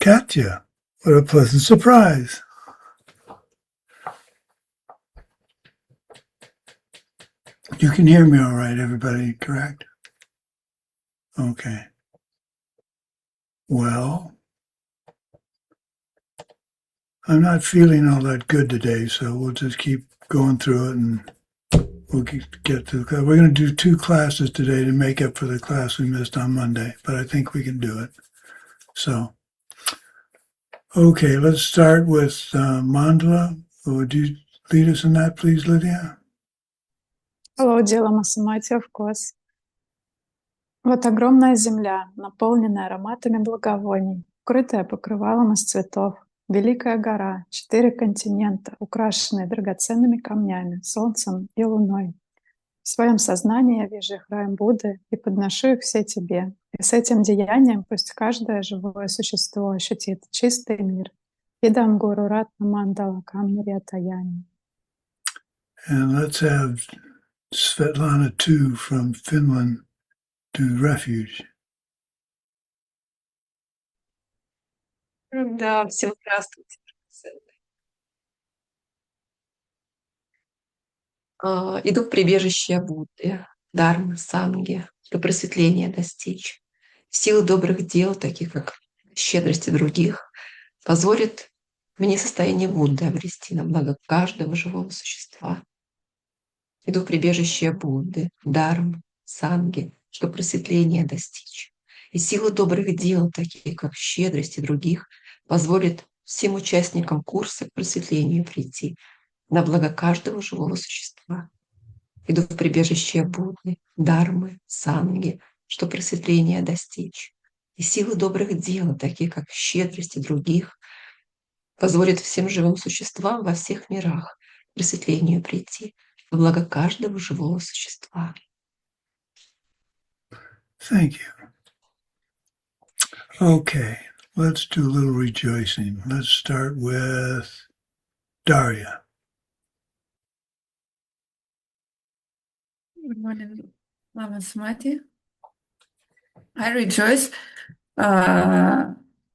Katya. What a pleasant surprise. You can hear me all right, everybody, correct? Okay. Well, I'm not feeling all that good today, so we'll just keep going through it and we'll get to the. We're going to do 2 classes today to make up for the class we missed on Monday, but I think we can do it. So, okay, let's start with mandala. Would you lead us in that, please, Lydia? Hello, dear Lama Sumati, of course. Вот огромная земля, наполненная ароматами благовоний, укрытая покрывалом из цветов. Великая гора, 4 континента, украшенные драгоценными камнями, солнцем и луной. В своем сознании я вижу их храм Будды и подношу их все тебе. И с этим деянием пусть каждое живое существо ощутит чистый мир. Идам гуру ратна мандала камнирятаяни. And let's have Svetlana too from Finland do refuge. Да, всем здравствуйте. Иду в прибежище Будды, Дharмы, Санги, чтобы просветления достичь. Силы добрых дел, таких как щедрости других, позволит мне состояние Будды обрести на благо каждого живого существа. Иду в прибежище Будды, Дharмы, Санги, чтобы просветления достичь. И силы добрых дел, такие как щедрости других, позволит всем участникам курса к просветлению прийти на благо каждого живого существа. Иду в прибежище Будды, Дharмы, Санги, что просветления достичь. И силы добрых дел, такие как щедрости других, позволит всем живым существам во всех мирах к просветлению прийти на благо каждого живого существа. Thank you. Okay, let's do a little rejoicing. Let's start with Daria. Good morning, Lama Sumati. I rejoice.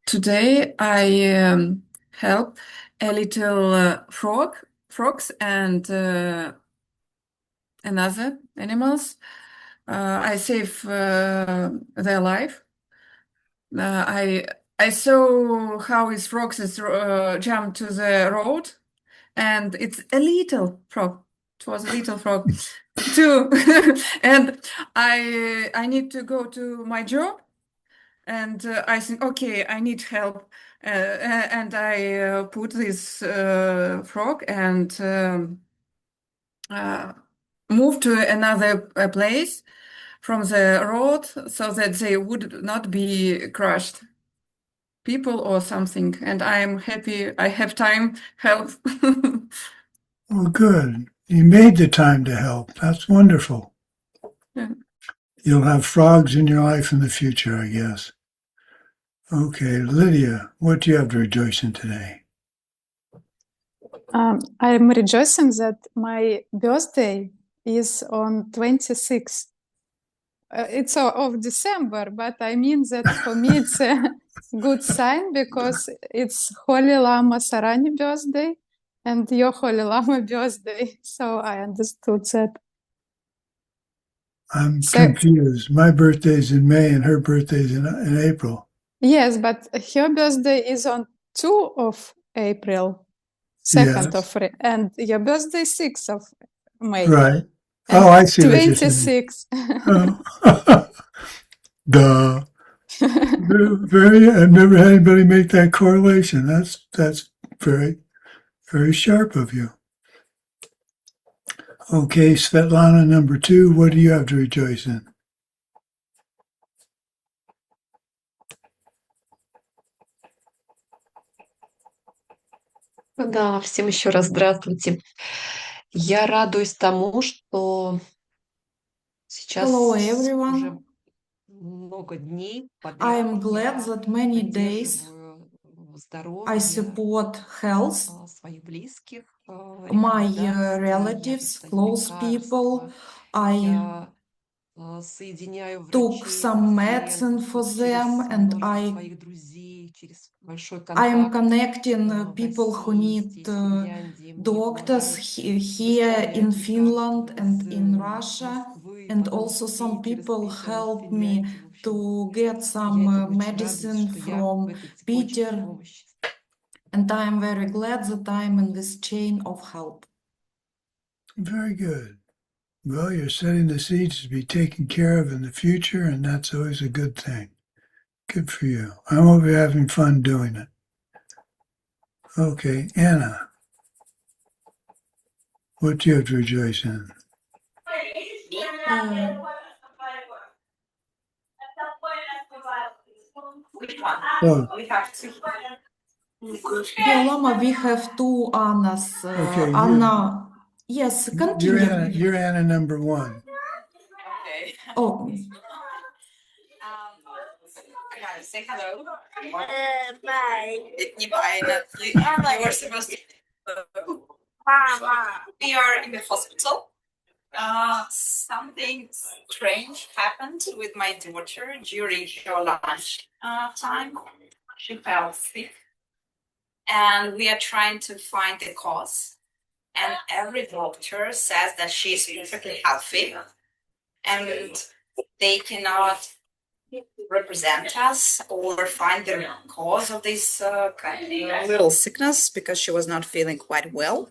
Today I help a little frogs and another animals. I save their life. I saw how his frogs jump to the road, and it's a little frog. It was a little frog too. And I need to go to my job, and I think, okay, I need help, and I put this frog and move to another place from the road so that they would not be crushed people or something. And I'm happy I have time help. Well, good. You made the time to help. That's wonderful. Yeah. You'll have frogs in your life in the future, I guess. Okay, Lydia, what do you have to rejoice in today? I'm rejoicing that my birthday is on 26th. It's of December, but I mean that for me it's a good sign because it's Holy Lama Sarani birthday and your Holy Lama birthday. So I understood that. I'm confused. My birthday's in May and her birthday's in April. Yes, but her birthday is on 2 of April, 2nd of April, and your birthday 6th of May. Right. And I see what you're saying. 26. Duh. I've never had anybody make that correlation. That's very, very sharp of you. Okay, Svetlana, number 2, what do you have to rejoice in? Да, всем еще раз здравствуйте. Я радуюсь тому, что сейчас Hello, уже everyone. много дней I am подряд glad я that many days поддерживаю I здоровье support health, своих близких, my рекомендации, я relatives, close предоставляю people. лекарства, I я соединяю took врачей, some medicine пациентов for them, через and множество своих друзей, через большой I am контакт connecting в people who России, need здесь, в Финляндии. Мне doctors помогают here доставлять in лекарства Finland and из in Russia, Москвы, and потом also из some Питера, из people Питера, в help me Финляндию. В общем, to get я some этому очень радуюсь, medicine что я в from этой цепочке Peter, помощи. and I am very glad that I am in this chain of help. Very good. Well, you're setting the seeds to be taken care of in the future, and that's always a good thing. Good for you. I hope you're having fun doing it. Okay, Anna, what do you have to rejoice in? Uh, Oh, Violama, we have two Annas. okay, Anna, yes, continue. you're Anna number one. Oh, Say hello. Bye. You were supposed to. We are in the hospital. Something strange happened with my daughter during her lunch time. She fell sick, and we are trying to find the cause. And every doctor says that she is perfectly healthy, and they cannot represent us or find the cause of this kind of little sickness because she was not feeling quite well.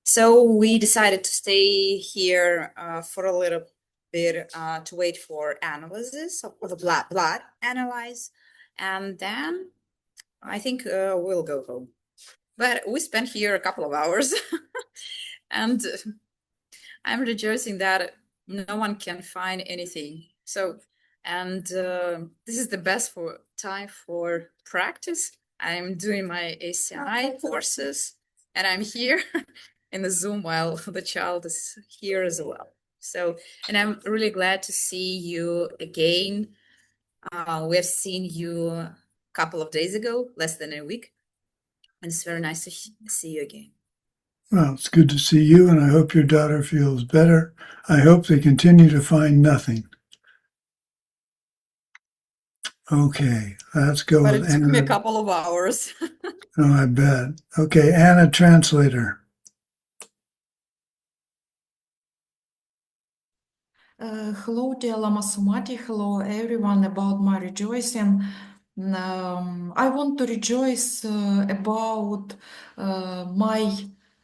So we decided to stay here for a little bit to wait for analysis of the blood analyze, and then I think we'll go home. But we spent here a couple of hours, and I'm rejoicing that no one can find anything. So, and this is the best time for practice. I'm doing my ACI courses, and I'm here in the Zoom while the child is here as well. So, and I'm really glad to see you again. We have seen you a couple of days ago, less than a week, and it's very nice to see you again. Well, it's good to see you, and I hope your daughter feels better. I hope they continue to find nothing. Okay, let's go but with it took me a Anna. couple of hours. Oh, I bet. Okay, Anna, translator. Hello, dear Lama Sumati. Hello, everyone. About my rejoicing. I want to rejoice about my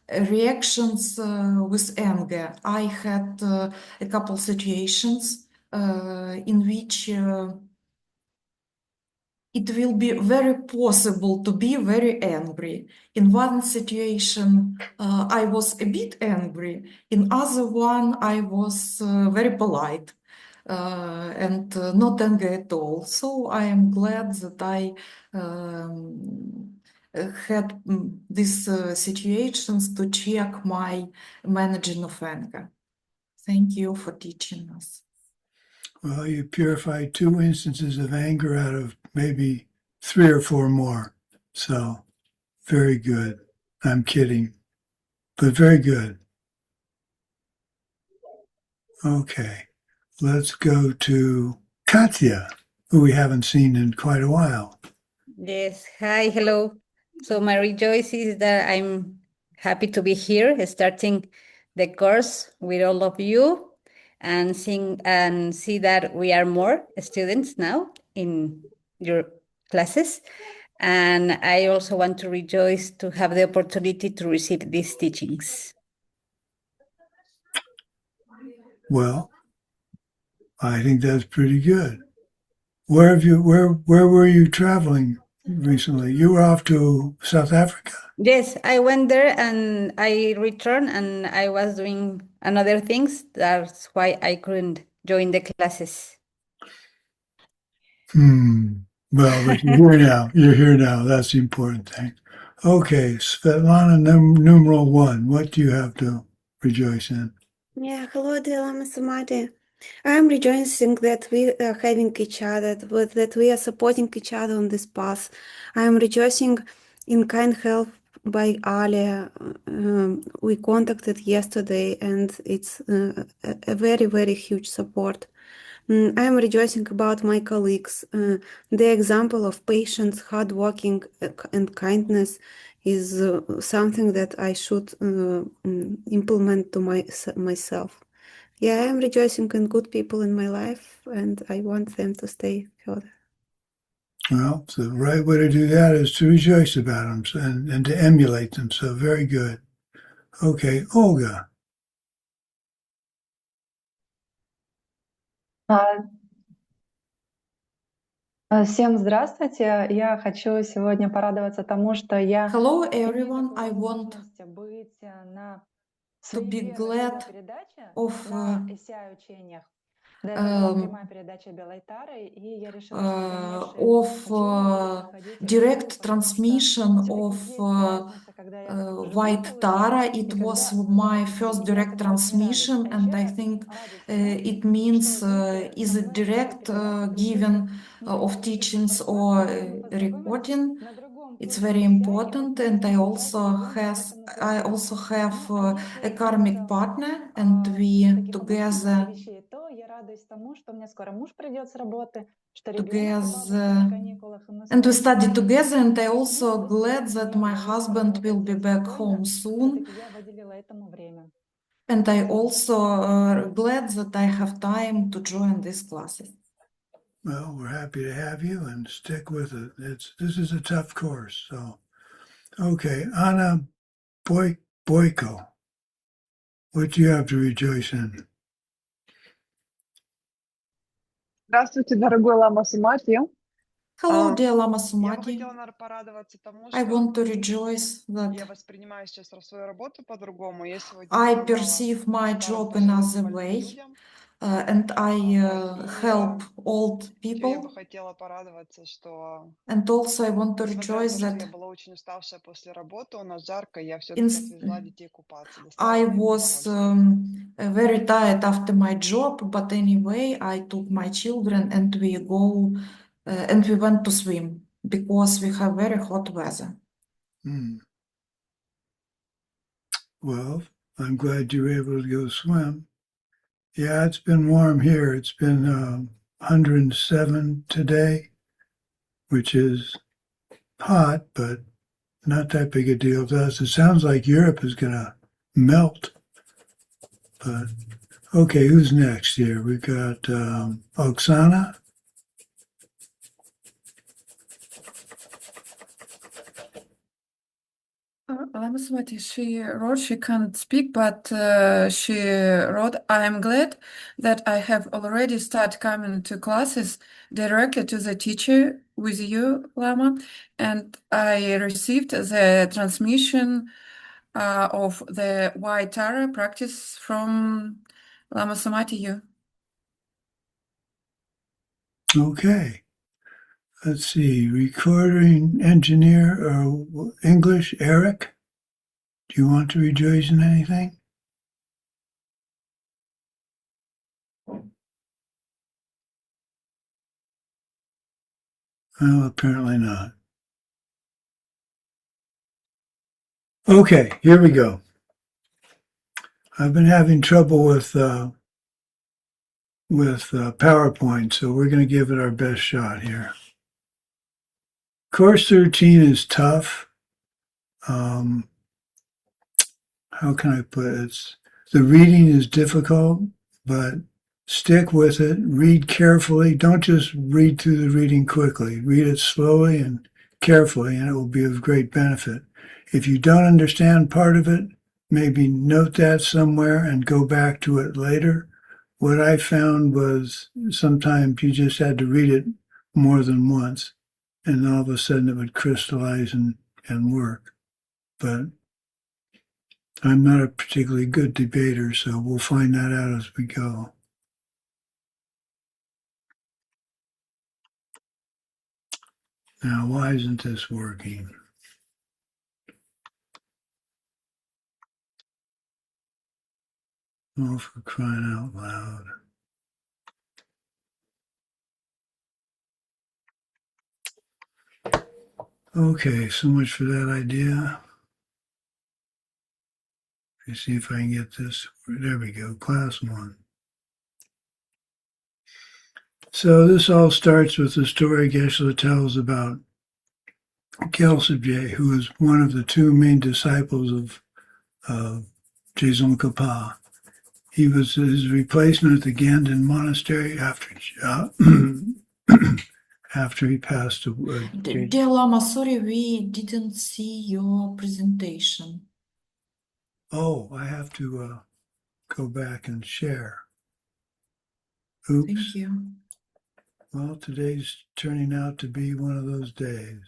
reactions with anger. I had a couple situations in which it will be very possible to be very angry. In one situation, I was a bit angry. In other one, I was very polite and not angry at all. So I am glad that I had these situations to check my managing of anger. Thank you for teaching us. Well, you purified 2 instances of anger out of maybe 3 or 4 more. So, very good. I'm kidding, but very good. Okay, let's go to Katya, who we haven't seen in quite a while. Yes, hi, hello. So my rejoice is that I'm happy to be here, starting the course with all of you and see that we are more students now in your classes. And I also want to rejoice to have the opportunity to receive these teachings. Well, I think that's pretty good. Where were you traveling recently? You were off to South Africa. Yes, I went there and I returned and I was doing another things. That's why I couldn't join the classes. Well, but you're here now. You're here now. That's the important thing. Okay, Svetlana, numeral 1. What do you have to rejoice in? Yeah, hello, dear Lama Samadhi. I'm rejoicing that we are having each other, that we are supporting each other on this path. I'm rejoicing in kind help by Alia. We contacted yesterday, and it's a very, very huge support. I am rejoicing about my colleagues. The example of patience, hardworking, and kindness is something that I should implement to myself. Yeah, I am rejoicing in good people in my life, and I want them to stay further. Well, the right way to do that is to rejoice about them and to emulate them. So very good. Okay, Olga. Всем здравствуйте. Я хочу сегодня порадоваться тому, что я Hello, имею everyone. такую I want возможность быть на to be своей первой glad прямой-передаче of на ACI учениях. До этого была um, прямая передача Белайтары, и я решила, что дальнейшие учения будут проходить в direct живую, потому что transmission все-таки of есть разница, когда я вживую White получаю Tara. и It когда was в my записи. first И direct это дает мне радость. transmission, А and еще I think радость в том, it means что дети is со it мной в direct группе, да, given дружили. of teachings or recording. На другом It's курсе very ACI, и вот important, мы and сейчас идем по этому пути. have Ну, а если a karmic partner, and we таких обобщительных together вещей, то я радуюсь тому, что у меня скоро муж придет с работы, что ребенок у бабушки together на каникулах, и мы and we скоро study сможем together, and I увидеться. Ну, also и плюс glad that мне my удалось husband will поработать be здесь back спокойно. home soon. Все-таки я выделила этому время. And I also glad that I have time to join these classes. Well, we're happy to have you and stick with it. This is a tough course. So, okay, Anna Boyko, what do you have to rejoice in? Здравствуйте, дорогой Лама Сумати. Hello, dear Lama Я бы Sumati. хотела, наверное, порадоваться тому, I что want to rejoice that я воспринимаю сейчас свою работу по-другому. Я сегодня I помогала perceive my старым job in пожилым other больным way, людям. and I Вот. help old Еще я бы people. хотела порадоваться, что And also I want to несмотря на rejoice то, что that я была очень уставшая после работы, у нас жарко, я все-таки in, отвезла детей купаться. I Доставила им was удовольствие. very tired after my job, but anyway, I took my children and we went to swim because we have very hot weather. Well, I'm glad you were able to go swim. Yeah, it's been warm here. It's been 107 today, which is hot, but not that big a deal to us. It sounds like Europe is going to melt. But okay, who's next here? We've got Oksana. Lama Sumati, she wrote she can't speak, but she wrote, I am glad that I have already started coming to classes directly to the teacher with you, Lama, and I received the transmission of the White Tara practice from Lama Sumati, you. Okay. Let's see, recording engineer or English, Eric? Do you want to rejoice in anything? Well, apparently not. Okay, here we go. I've been having trouble with PowerPoint, so we're going to give it our best shot here. Course 13 is tough. How can I put it? The reading is difficult, but stick with it. Read carefully. Don't just read through the reading quickly. Read it slowly and carefully, and it will be of great benefit. If you don't understand part of it, maybe note that somewhere and go back to it later. What I found was sometimes you just had to read it more than once, and all of a sudden it would crystallize and work. But I'm not a particularly good debater, so we'll find that out as we go. Now, why isn't this working? Oh, for crying out loud. Okay, so much for that idea. Let me see if I can get this. There we go, class 1. So this all starts with the story Geshe tells about Gyaltsabje, who was one of the 2 main disciples of Dzongkapa. He was his replacement at the Ganden monastery after he passed away. Dear Lama, sorry, we didn't see your presentation. Oh, I have to go back and share. Oops. Thank you. Well, today's turning out to be one of those days.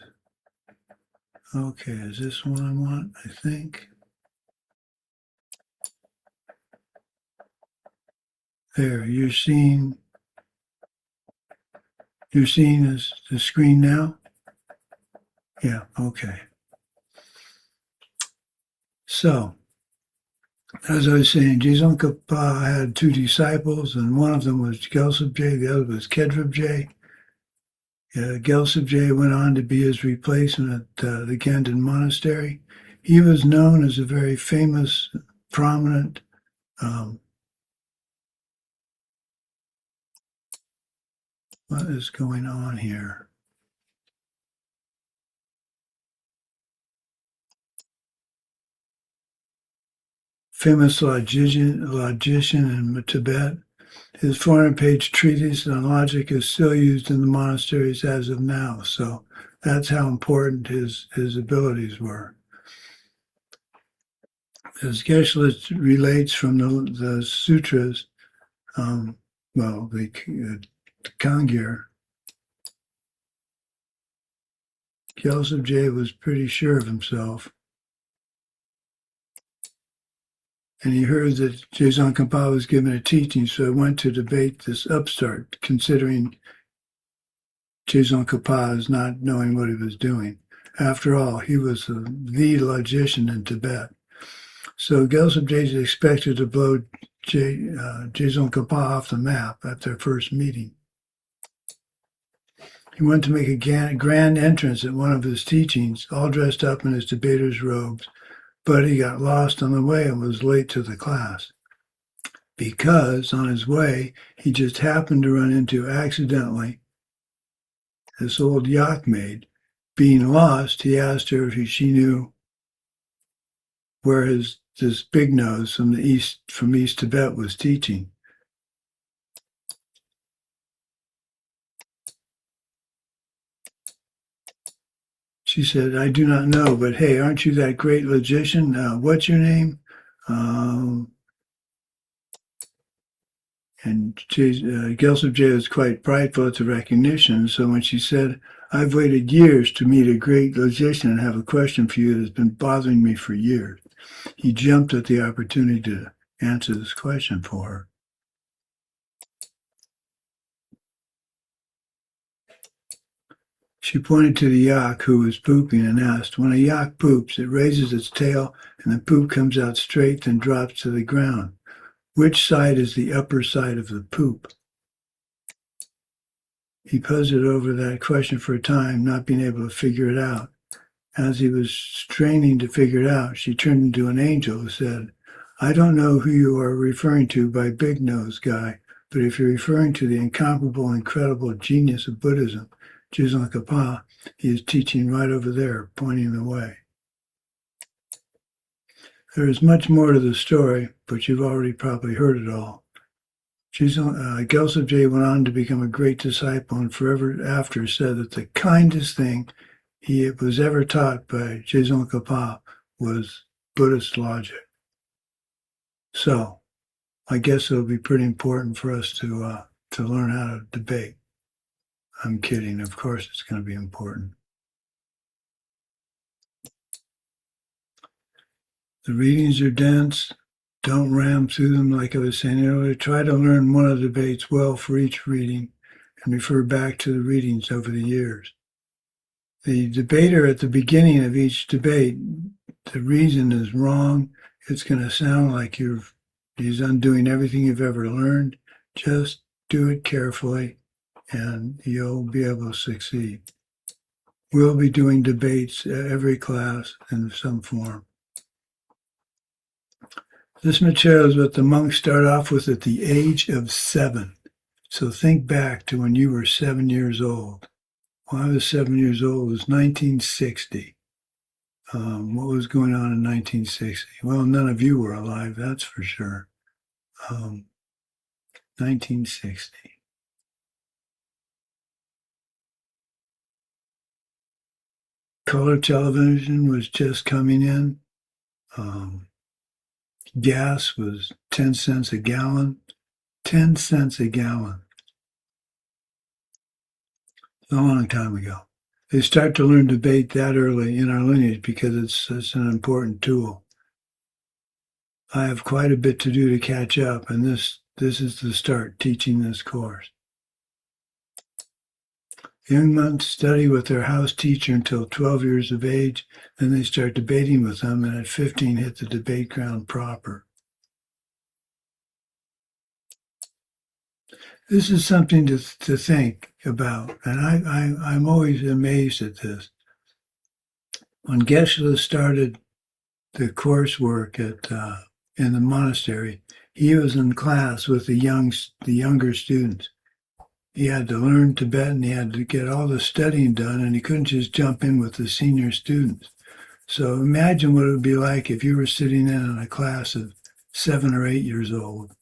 Okay, is this one I want? I think. There, you're seeing the screen now? Yeah, okay. So, as I was saying, Dzongkapa had 2 disciples, and one of them was Gyaltsabje, the other was Kedrabje. Gyaltsabje went on to be his replacement at the Ganden monastery. He was known as a very famous, prominent what is going on here? Famous logician in Tibet. His 400-page treatise on logic is still used in the monasteries as of now. So that's how important his abilities were. As Geshe relates from the sutras, the Kangir, Gyaltsabje was pretty sure of himself. And he heard that Dzongkapa was given a teaching, so he went to debate this upstart, considering Dzongkapa as not knowing what he was doing. After all, he was the logician in Tibet. So Gyaltsabje is expected to blow Dzongkapa off the map at their first meeting. He went to make a grand entrance at one of his teachings, all dressed up in his debater's robes, but he got lost on the way and was late to the class. Because on his way, he just happened to run into, accidentally, this old yak maid. Being lost, he asked her if she knew where this big nose from East Tibet was teaching. She said, "I do not know, but hey, aren't you that great logician? What's your name?" And Gyaltsabje was quite prideful at the recognition, so when she said, "I've waited years to meet a great logician and have a question for you that's been bothering me for years," he jumped at the opportunity to answer this question for her. She pointed to the yak who was pooping and asked, "When a yak poops, it raises its tail and the poop comes out straight, then drops to the ground. Which side is the upper side of the poop?" He puzzled over that question for a time, not being able to figure it out. As he was straining to figure it out, she turned into an angel who said, "I don't know who you are referring to by big nose guy, but if you're referring to the incomparable, incredible genius of Buddhism, Dzongkapa, he is teaching right over there, pointing the way." There is much more to the story, but you've already probably heard it all. Gyaltsabje went on to become a great disciple and forever after said that the kindest thing he was ever taught by Dzongkapa was Buddhist logic. So I guess it'll be pretty important for us to learn how to debate. I'm kidding. Of course it's going to be important. The readings are dense. Don't ram through them like I was saying earlier. Try to learn one of the debates well for each reading and refer back to the readings over the years. The debater at the beginning of each debate, the reason is wrong. It's going to sound like he's undoing everything you've ever learned. Just do it carefully and you'll be able to succeed. We'll be doing debates every class in some form. This material is what the monks start off with at the age of 7. So think back to when you were 7 years old. When I was 7 years old, it was 1960. What was going on in 1960? Well, none of you were alive, that's for sure. 1960. Color television was just coming in. Gas was 10 cents a gallon. 10 cents a gallon. A long time ago. They start to learn debate that early in our lineage because it's an important tool. I have quite a bit to do to catch up, and this is the start, teaching this course. Young monks study with their house teacher until 12 years of age, then they start debating with them, and at 15 hit the debate ground proper. This is something to think about, and I'm always amazed at this. When Geshe started the coursework in the monastery, he was in class with the younger students. He had to learn Tibetan, he had to get all the studying done, and he couldn't just jump in with the senior students. So imagine what it would be like if you were sitting in a class of 7 or 8 years old,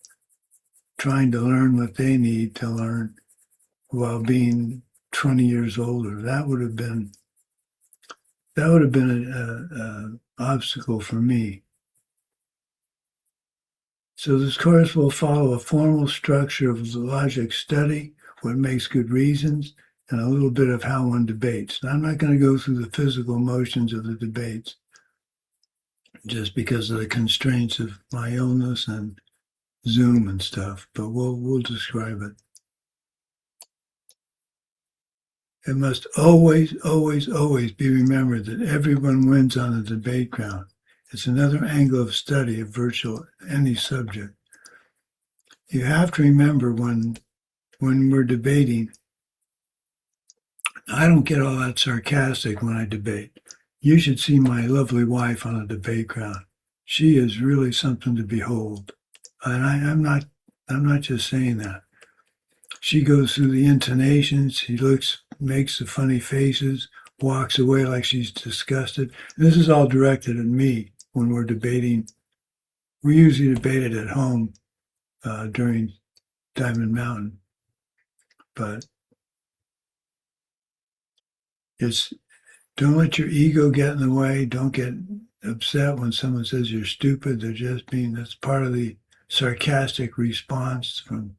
trying to learn what they need to learn while being 20 years older. That would have been an obstacle for me. So this course will follow a formal structure of logic study, what makes good reasons, and a little bit of how one debates. Now, I'm not going to go through the physical motions of the debates just because of the constraints of my illness and Zoom and stuff, but we'll describe it. It must always, always, always be remembered that everyone wins on the debate ground. It's another angle of study of any subject. You have to remember when we're debating, I don't get all that sarcastic when I debate. You should see my lovely wife on a debate ground. She is really something to behold. And I'm not just saying that. She goes through the intonations, she makes the funny faces, walks away like she's disgusted. And this is all directed at me when we're debating. We usually debate it at home during Diamond Mountain. But don't let your ego get in the way. Don't get upset when someone says you're stupid. That's part of the sarcastic response from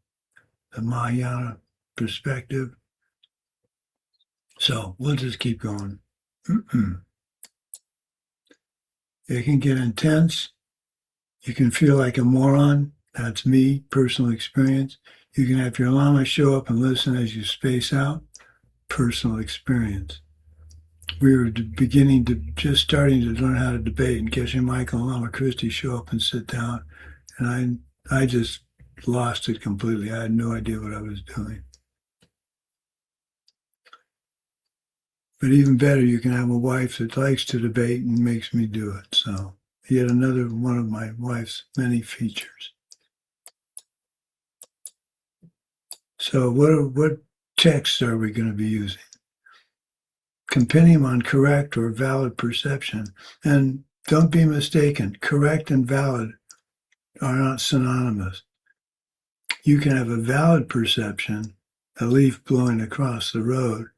the Mahayana perspective. So we'll just keep going. It can get intense. You can feel like a moron. That's me, personal experience. You can have your Lama show up and listen as you space out. Personal experience. We were just starting to learn how to debate, and Geshe Michael and Lama Christie show up and sit down, and I just lost it completely. I had no idea what I was doing. But even better, you can have a wife that likes to debate and makes me do it. So yet another one of my wife's many features. So what texts are we going to be using? Compendium on correct or valid perception. And don't be mistaken, correct and valid are not synonymous. You can have a valid perception, a leaf blowing across the road,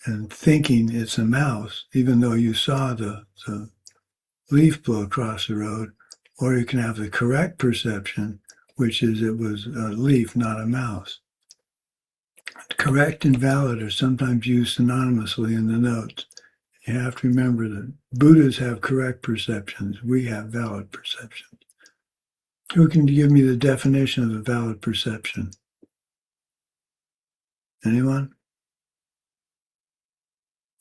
and thinking it's a mouse, even though you saw the leaf blow across the road. Or you can have the correct perception, which is it was a leaf, not a mouse. Correct and valid are sometimes used synonymously in the notes. You have to remember that Buddhas have correct perceptions. We have valid perceptions. Who can give me the definition of a valid perception? Anyone?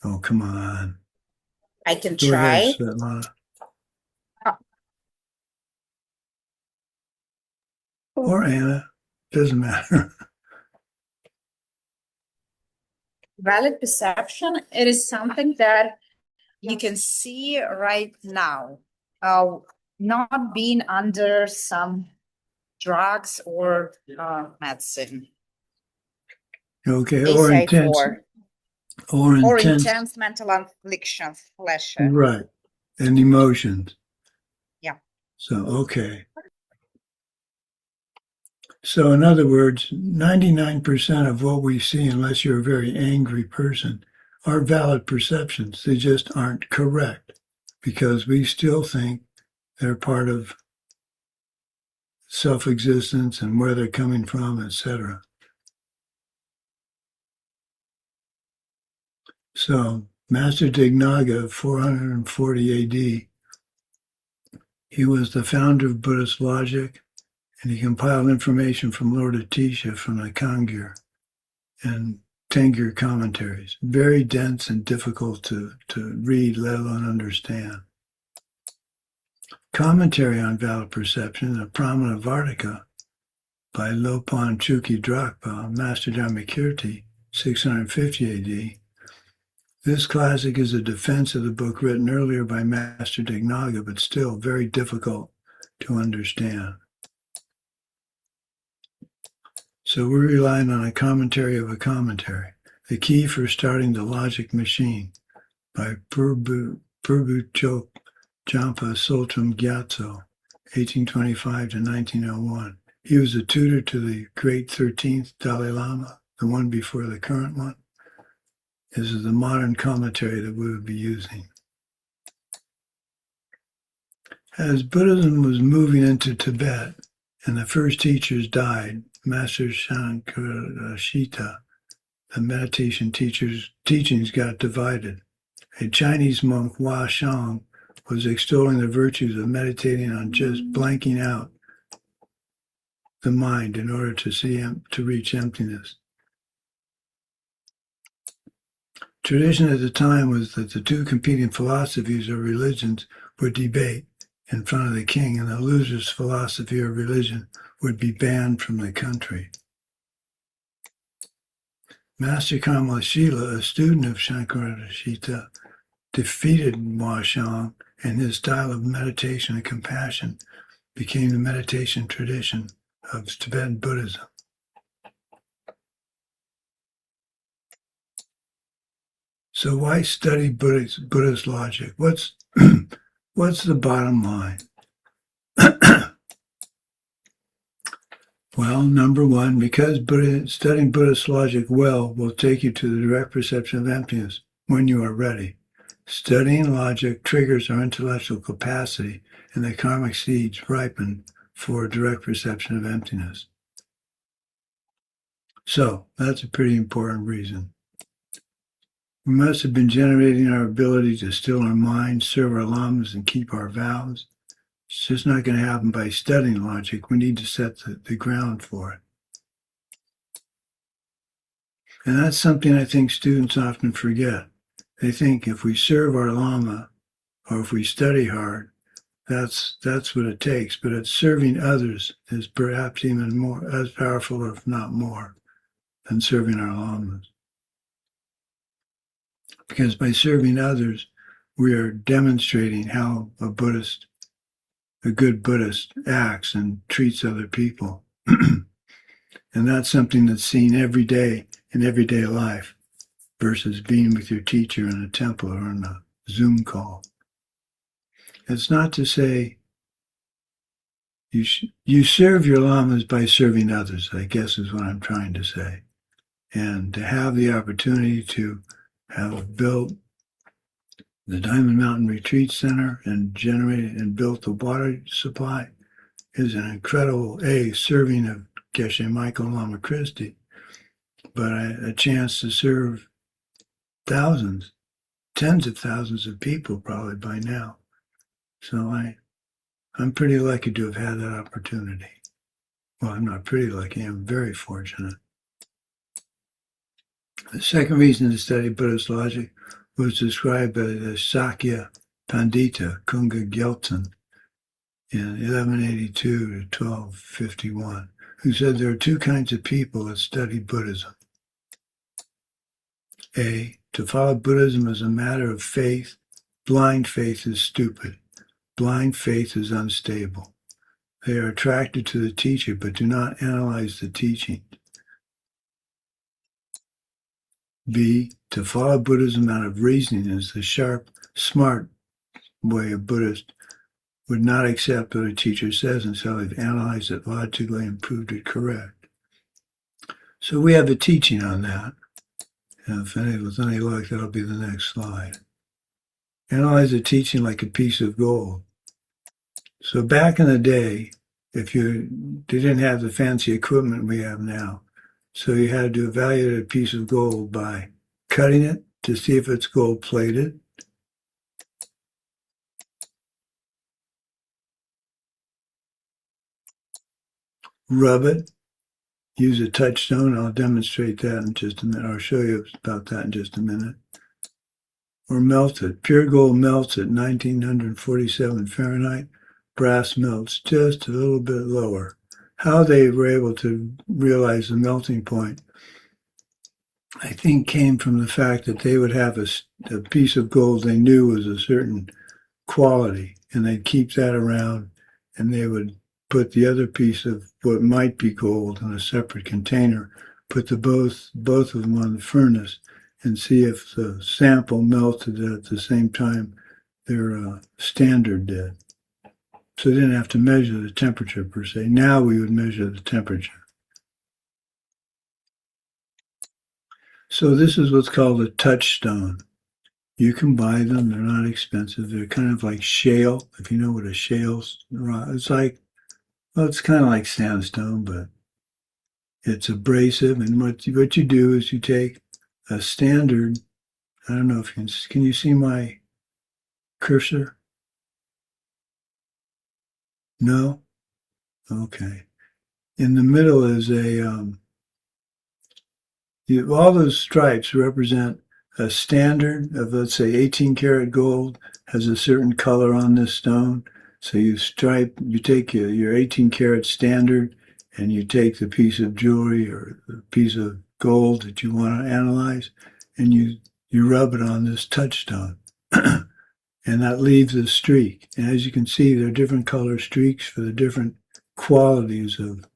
Oh, come on. I can Go try. ahead, Svetlana. Or Anna. Doesn't matter. Valid perception, it is something that you can see right now. not being under some drugs or medicine. Okay, ACI 4. or Or intense, intense mental affliction, pleasure. right, and emotions. Yeah. So, okay. So in other words, 99% of what we see, unless you're a very angry person, are valid perceptions. They just aren't correct because we still think they're part of self-existence and where they're coming from, etc. So Master Dignaga, 440 AD, he was the founder of Buddhist logic, and he compiled information from Lord Atisha from the Kangyur and Tengyur commentaries. Very dense and difficult to read, let alone understand. Commentary on valid perception, a Pramanavartika by Lopan Chukyi Drakpa, Master Dharmakirti, 650 AD. This classic is a defense of the book written earlier by Master Dignaga, but still very difficult to understand. So we're relying on a commentary of a commentary. The Key for Starting the Logic Machine by Purbu Chok Jampa Sultram Gyatso, 1825 to 1901. He was a tutor to the great 13th Dalai Lama, the one before the current one. This is the modern commentary that we would be using. As Buddhism was moving into Tibet and the first teachers died, Master Shankarashita, the meditation teachings got divided. A Chinese monk, Hua Shang, was extolling the virtues of meditating on just blanking out the mind in order to reach emptiness. Tradition at the time was that the two competing philosophies or religions would debate in front of the king, and the loser's philosophy or religion would be banned from the country. Master Kamalashila, a student of Shankarashita, defeated Hua Shang, and his style of meditation and compassion became the meditation tradition of Tibetan Buddhism. So why study Buddhist logic? What's the bottom line? Well, number one, because studying Buddhist logic well will take you to the direct perception of emptiness when you are ready. Studying logic triggers our intellectual capacity, and the karmic seeds ripen for direct perception of emptiness. So that's a pretty important reason. We must have been generating our ability to still our minds, serve our lamas, and keep our vows. It's just not going to happen by studying logic. We need to set the ground for it. And that's something I think students often forget. They think if we serve our lama or if we study hard, that's what it takes. But it's serving others is perhaps even more as powerful, if not more, than serving our lamas. Because by serving others, we are demonstrating how a good Buddhist acts and treats other people. And that's something that's seen every day in everyday life versus being with your teacher in a temple or on a Zoom call. It's not to say you serve your lamas by serving others, I guess is what I'm trying to say. And to have the opportunity to have built the Diamond Mountain Retreat Center and generated and built the water supply is an incredible serving of Geshe Michael Lama Christie, but a chance to serve thousands, tens of thousands of people probably by now. So I'm pretty lucky to have had that opportunity. Well, I'm not pretty lucky, I'm very fortunate. The second reason to study Buddhist logic was described by the Sakya Pandita Kunga Gyaltsen in 1182 to 1251, who said there are two kinds of people that study Buddhism. A, to follow Buddhism as a matter of faith, blind faith is stupid. blind faith is unstable. They are attracted to the teacher, but do not analyze the teaching. B, to follow Buddhism out of reasoning is the sharp, smart way of Buddhist would not accept what a teacher says until they've analyzed it logically and proved it correct. So we have a teaching on that. And if with any luck, that'll be the next slide. Analyze the teaching like a piece of gold. So back in the day, they didn't have the fancy equipment we have now. So you had to evaluate a piece of gold by cutting it to see if it's gold plated. Rub it. Use a touchstone. I'll demonstrate that in just a minute. I'll show you about that in just a minute. Or melt it. Pure gold melts at 1947 Fahrenheit. Brass melts just a little bit lower. How they were able to realize the melting point, I think, came from the fact that they would have a piece of gold they knew was a certain quality, and they'd keep that around, and they would put the other piece of what might be gold in a separate container, put both of them on the furnace, and see if the sample melted at the same time their standard did. So they didn't have to measure the temperature per se. Now we would measure the temperature. So this is what's called a touchstone. You can buy them. They're not expensive. They're kind of like shale, if you know what a shale rock. It's like, well, it's kind of like sandstone, but it's abrasive. And what you do is you take a standard, I don't know if you can you see my cursor? No? Okay. In the middle is all those stripes represent a standard of, let's say, 18 karat gold has a certain color on this stone. So you take your 18 karat standard and you take the piece of jewelry or the piece of gold that you want to analyze and you rub it on this touchstone. And that leaves a streak. And as you can see, there are different color streaks for the different qualities of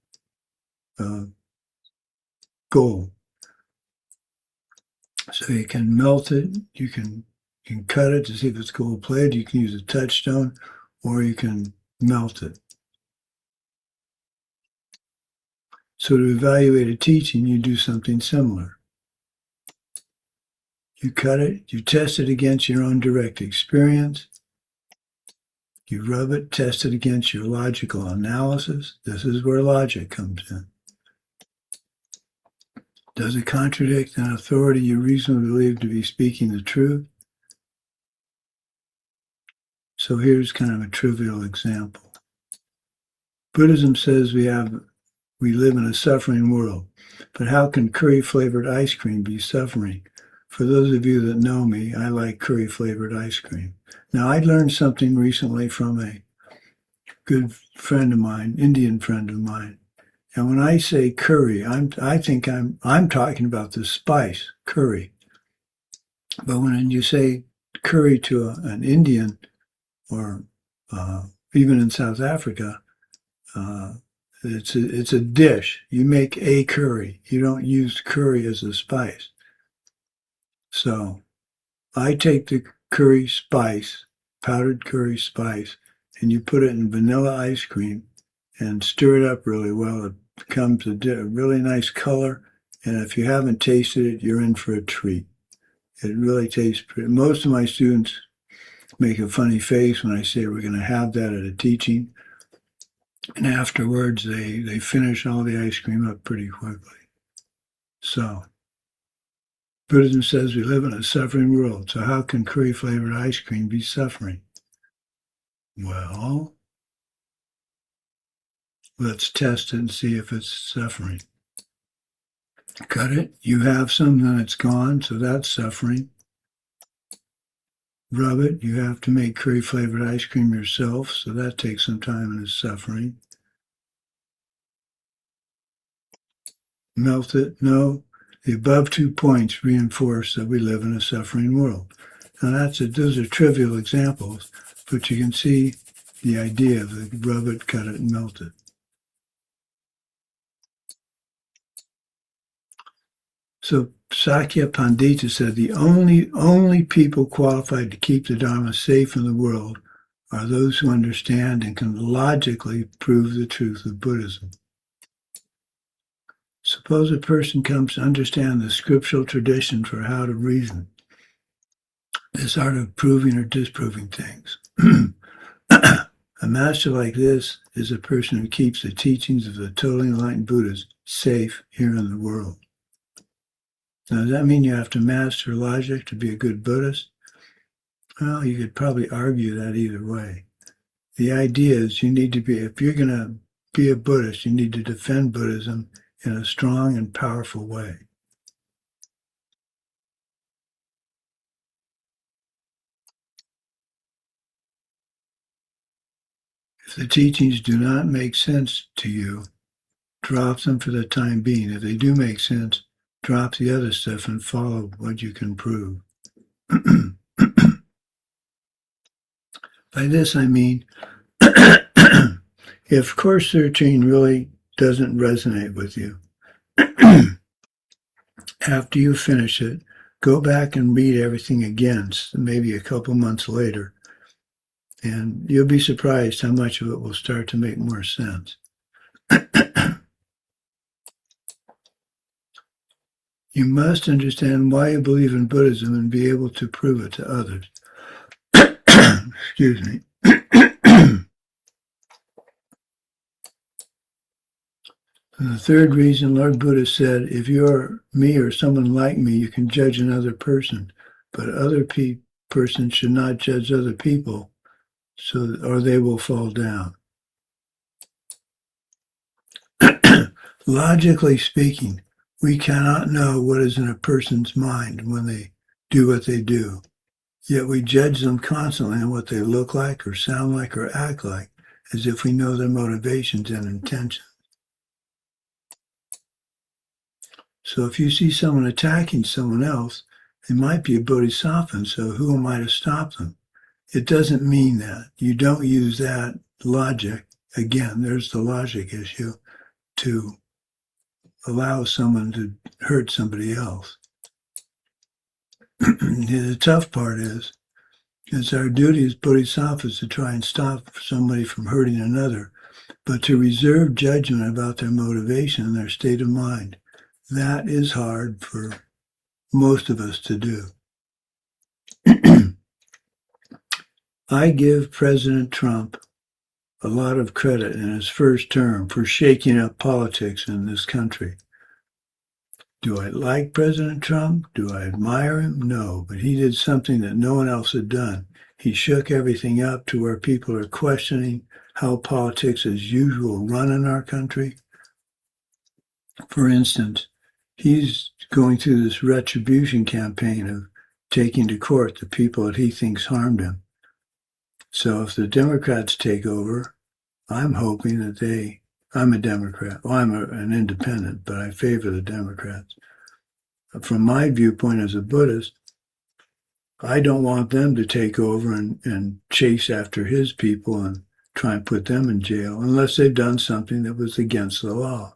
gold. So you can melt it, you can cut it to see if it's gold plated, you can use a touchstone, or you can melt it. So to evaluate a teaching, you do something similar. You cut it, you test it against your own direct experience. You rub it, test it against your logical analysis. This is where logic comes in. Does it contradict an authority you reasonably believe to be speaking the truth? So here's kind of a trivial example. Buddhism says we live in a suffering world, but how can curry-flavored ice cream be suffering? For those of you that know me, I like curry-flavored ice cream. Now, I learned something recently from a good friend of mine, Indian friend of mine. And when I say curry, I think I'm talking about the spice, curry. But when you say curry to an Indian, or even in South Africa, it's a dish. You make a curry. You don't use curry as a spice. So I take the curry spice, powdered curry spice, and you put it in vanilla ice cream and stir it up really well. It becomes a really nice color. And if you haven't tasted it, you're in for a treat. It really tastes pretty. Most of my students make a funny face when I say we're going to have that at a teaching. And afterwards, they finish all the ice cream up pretty quickly. So Buddhism says we live in a suffering world. So how can curry-flavored ice cream be suffering? Well, let's test it and see if it's suffering. Cut it. You have some, then it's gone, so that's suffering. Rub it. You have to make curry-flavored ice cream yourself, so that takes some time and is suffering. Melt it. No. The above 2 points reinforce that we live in a suffering world. Now those are trivial examples, but you can see The idea of the rub it, cut it, and melt it. So Sakya Pandita said the only people qualified to keep the Dharma safe in the world are those who understand and can logically prove the truth of Buddhism. Suppose a person comes to understand the scriptural tradition for how to reason, this art of proving or disproving things. A master like this is a person who keeps the teachings of the totally enlightened Buddhas safe here in the world. Now, does that mean you have to master logic to be a good Buddhist? Well, you could probably argue that either way. The idea is you need to be, if you're going to be a Buddhist, you need to defend Buddhism in a strong and powerful way. If the teachings do not make sense to you, drop them for the time being. If they do make sense, drop the other stuff and follow what you can prove. By this I mean, if Course 13 really doesn't resonate with you, after you finish it, go back and read everything again, maybe a couple months later, and you'll be surprised how much of it will start to make more sense. You must understand why you believe in Buddhism and be able to prove it to others. Excuse me. And the third reason, Lord Buddha said, if you're me or someone like me, you can judge another person, but other persons should not judge other people, or they will fall down. Logically speaking, we cannot know what is in a person's mind when they do what they do, yet we judge them constantly on what they look like or sound like or act like, as if we know their motivations and intentions. So if you see someone attacking someone else, they might be a bodhisattva, so who am I to stop them? It doesn't mean that. You don't use that logic, again, there's the logic issue, to allow someone to hurt somebody else. The tough part is, it's our duty as bodhisattvas to try and stop somebody from hurting another, but to reserve judgment about their motivation and their state of mind. That is hard for most of us to do. I give President Trump a lot of credit in his first term for shaking up politics in this country. Do I like President Trump? Do I admire him? No, but he did something that no one else had done. He shook everything up to where people are questioning how politics as usual run in our country. For instance, he's going through this retribution campaign of taking to court the people that he thinks harmed him. So if the Democrats take over, I'm hoping that I'm a Democrat. Well, I'm an independent, but I favor the Democrats. From my viewpoint as a Buddhist, I don't want them to take over and chase after his people and try and put them in jail unless they've done something that was against the law.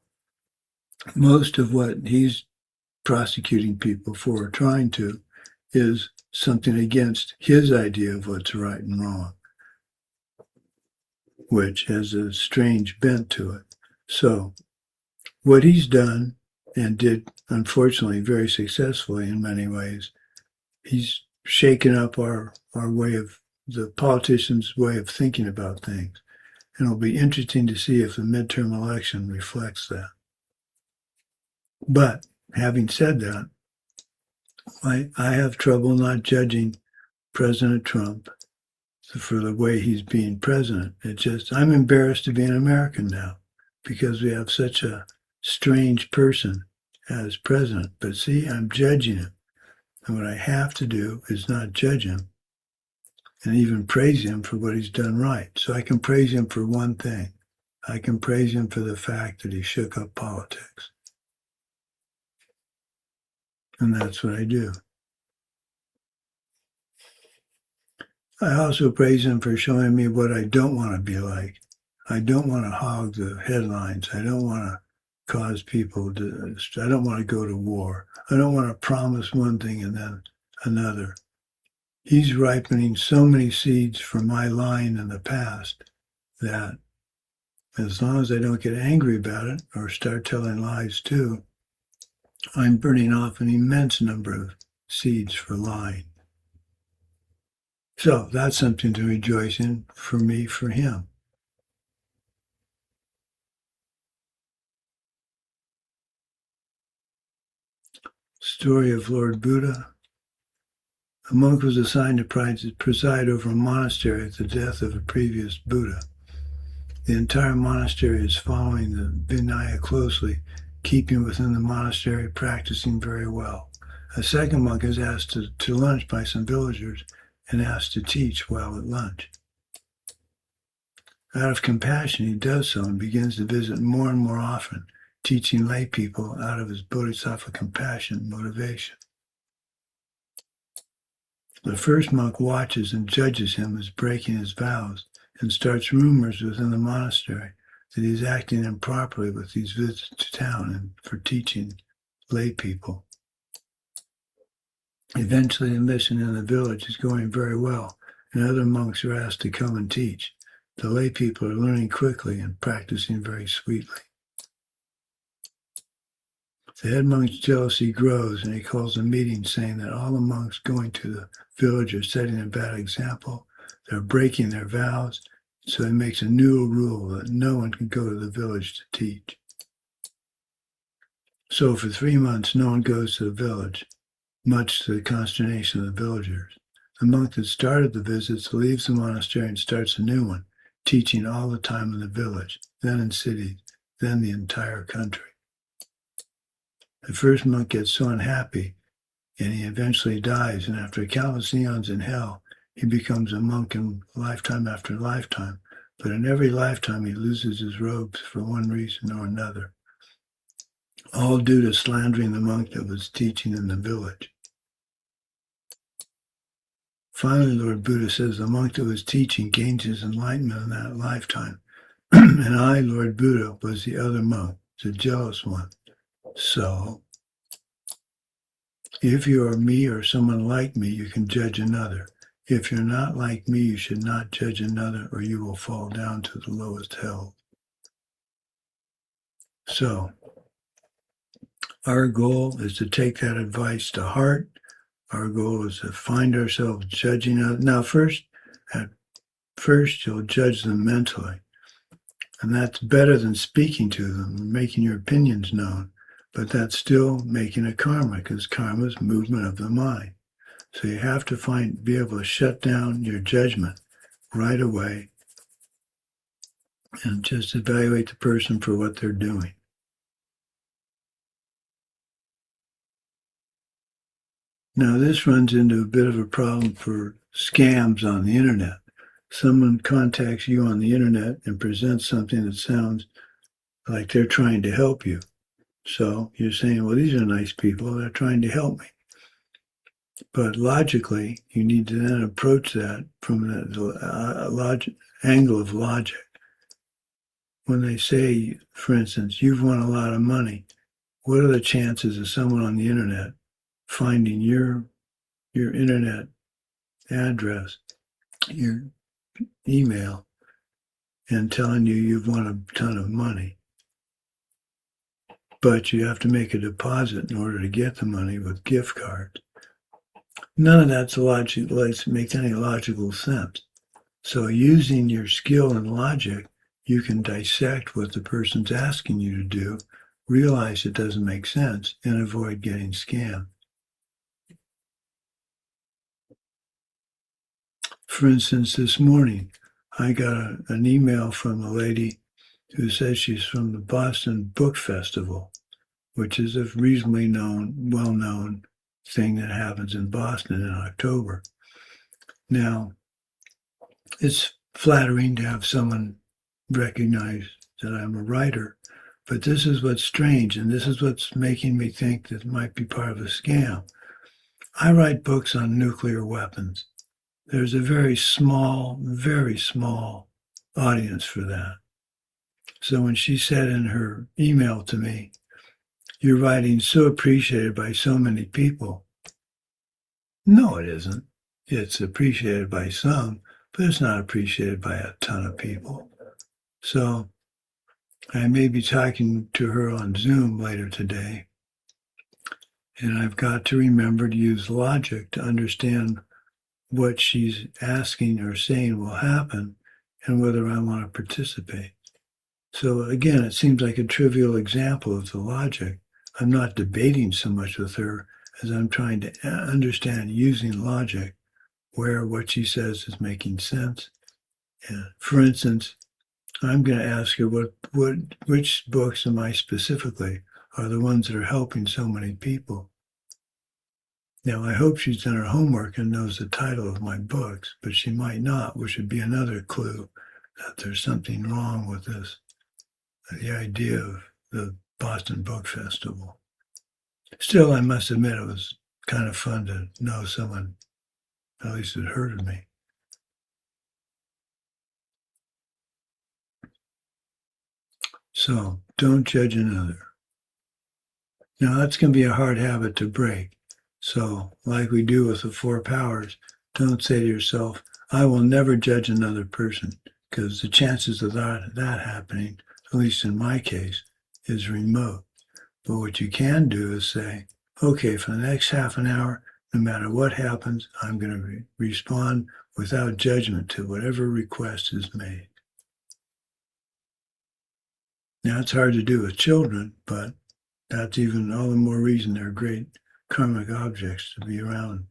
Most of what he's prosecuting people for, or trying to, is something against his idea of what's right and wrong, which has a strange bent to it. So what he's done, and did unfortunately very successfully in many ways, he's shaken up our way of, the politicians' way of thinking about things. And it'll be interesting to see if the midterm election reflects that. But having said that, I have trouble not judging President Trump for the way he's being president. I'm embarrassed to be an American now because we have such a strange person as president. But see, I'm judging him. And what I have to do is not judge him and even praise him for what he's done right. So I can praise him for one thing. I can praise him for the fact that he shook up politics. And that's what I do. I also praise him for showing me what I don't want to be like. I don't want to hog the headlines. I don't want to cause people to, I don't want to go to war. I don't want to promise one thing and then another. He's ripening so many seeds for my line in the past that as long as I don't get angry about it or start telling lies too, I'm burning off an immense number of seeds for lying. So that's something to rejoice in for me, for him. Story of Lord Buddha. A monk was assigned to preside over a monastery at the death of a previous Buddha. The entire monastery is following the Vinaya closely, keeping within the monastery, practicing very well. A second monk is asked to lunch by some villagers and asked to teach while at lunch. Out of compassion, he does so and begins to visit more and more often, teaching lay people out of his bodhisattva compassion motivation. The first monk watches and judges him as breaking his vows and starts rumors within the monastery that he's acting improperly with these visits to town and for teaching lay people. Eventually, the mission in the village is going very well, and other monks are asked to come and teach. The lay people are learning quickly and practicing very sweetly. The head monk's jealousy grows, and he calls a meeting saying that all the monks going to the village are setting a bad example. They're breaking their vows, so he makes a new rule that no one can go to the village to teach. So for 3 months, no one goes to the village, much to the consternation of the villagers. The monk that started the visits leaves the monastery and starts a new one, teaching all the time in the village, then in cities, then the entire country. The first monk gets so unhappy, and he eventually dies, and after countless eons in hell, he becomes a monk in lifetime after lifetime, but in every lifetime he loses his robes for one reason or another, all due to slandering the monk that was teaching in the village. Finally, Lord Buddha says the monk that was teaching gains his enlightenment in that lifetime, and I, Lord Buddha, was the other monk, the jealous one. So, if you are me or someone like me, you can judge another. If you're not like me, you should not judge another, or you will fall down to the lowest hell. So, our goal is to take that advice to heart. Our goal is to find ourselves judging others. Now, at first, you'll judge them mentally. And that's better than speaking to them and making your opinions known. But that's still making a karma, because karma is movement of the mind. So you have to be able to shut down your judgment right away and just evaluate the person for what they're doing. Now, this runs into a bit of a problem for scams on the internet. Someone contacts you on the internet and presents something that sounds like they're trying to help you. So you're saying, well, these are nice people. They're trying to help me. But logically, you need to then approach that from the angle of logic. When they say, for instance, you've won a lot of money, what are the chances of someone on the internet finding your internet address, your email, and telling you you've won a ton of money? But you have to make a deposit in order to get the money with gift cards. None of that's makes any logical sense. So using your skill and logic, you can dissect what the person's asking you to do, realize it doesn't make sense, and avoid getting scammed. For instance, this morning, I got an email from a lady who says she's from the Boston Book Festival, which is a reasonably well-known thing that happens in Boston in October. Now, it's flattering to have someone recognize that I'm a writer, but this is what's strange, and this is what's making me think that it might be part of a scam. I write books on nuclear weapons. there's a very small audience for that. So when she said in her email to me, "Your writing's so appreciated by so many people," no, it isn't. It's appreciated by some, but it's not appreciated by a ton of people. So I may be talking to her on Zoom later today, and I've got to remember to use logic to understand what she's asking or saying will happen and whether I want to participate. So again, it seems like a trivial example of the logic. I'm not debating so much with her as I'm trying to understand using logic where what she says is making sense. And for instance, I'm going to ask her which books am I specifically are the ones that are helping so many people. Now, I hope she's done her homework and knows the title of my books, but she might not, which would be another clue that there's something wrong with this, the idea of the Boston Book Festival. Still, I must admit it was kind of fun to know someone at least had heard of me. So, don't judge another. Now, that's going to be a hard habit to break. So, like we do with the 4 powers, don't say to yourself, "I will never judge another person," because the chances of that happening, at least in my case, is remote. But what you can do is say, okay, for the next half an hour, no matter what happens, I'm going to respond without judgment to whatever request is made. Now, it's hard to do with children, but that's even all the more reason they're great karmic objects to be around.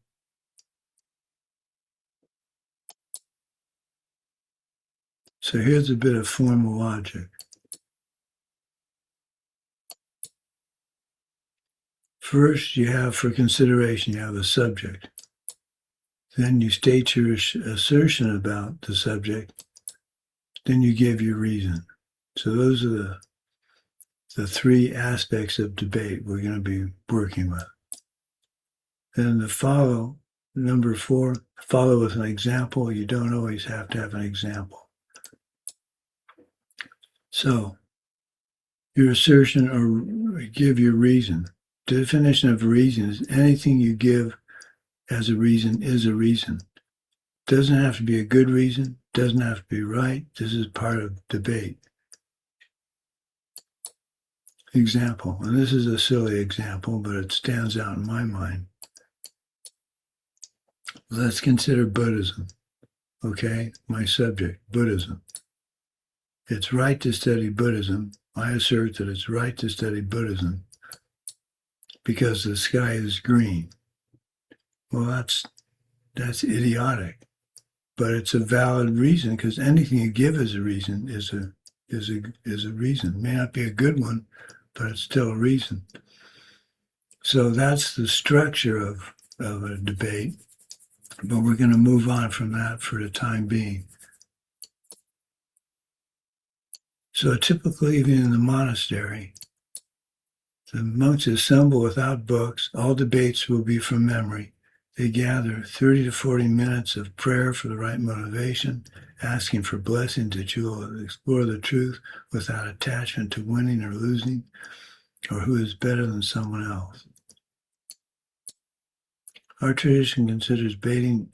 So here's a bit of formal logic. First, you have for consideration, you have the subject. Then you state your assertion about the subject. Then you give your reason. So those are the 3 aspects of debate we're going to be working with. Then number 4, follow with an example. You don't always have to have an example. So, your assertion or give your reason. The definition of reason is anything you give as a reason is a reason. Doesn't have to be a good reason, doesn't have to be right. This is part of debate. Example, and this is a silly example, but it stands out in my mind. Let's consider Buddhism. Okay, my subject, Buddhism. It's right to study Buddhism. I assert that it's right to study Buddhism because the sky is green. Well, that's idiotic, but it's a valid reason because anything you give as a reason is a reason. It may not be a good one, but it's still a reason. So that's the structure of a debate, but we're going to move on from that for the time being. So typically, even in the monastery, the monks assemble without books. All debates will be from memory. They gather 30 to 40 minutes of prayer for the right motivation, asking for blessings that you will explore the truth without attachment to winning or losing, or who is better than someone else. Our tradition considers debating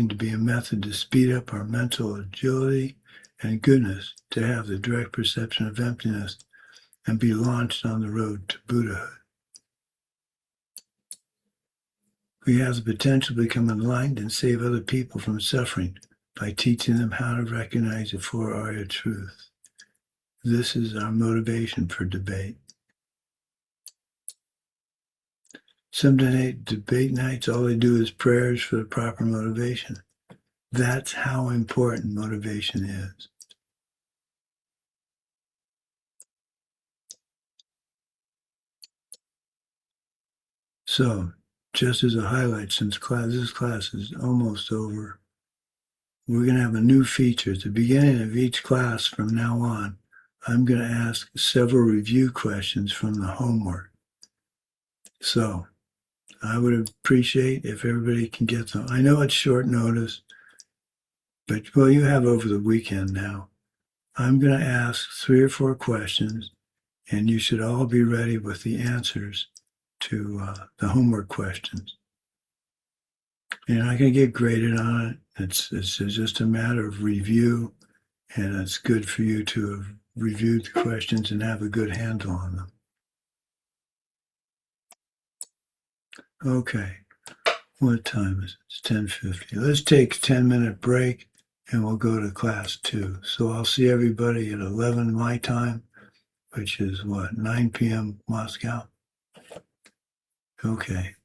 to be a method to speed up our mental agility and goodness, to have the direct perception of emptiness and be launched on the road to Buddhahood. We have the potential to become enlightened and save other people from suffering by teaching them how to recognize the 4 Arya truths. This is our motivation for debate. Some debate nights, all they do is prayers for the proper motivation. That's how important motivation is. So, just as a highlight, since this class is almost over, we're going to have a new feature. At the beginning of each class from now on, I'm going to ask several review questions from the homework. So, I would appreciate if everybody can get them. I know it's short notice, But, well, you have over the weekend now. I'm going to ask 3 or 4 questions, and you should all be ready with the answers to the homework questions. You're not going to get graded on it. It's just a matter of review, and it's good for you to have reviewed the questions and have a good handle on them. Okay. What time is it? It's 10:50. Let's take a 10-minute break, and we'll go to class 2. So I'll see everybody at 11 my time, which is what, 9 p.m. Moscow? Okay.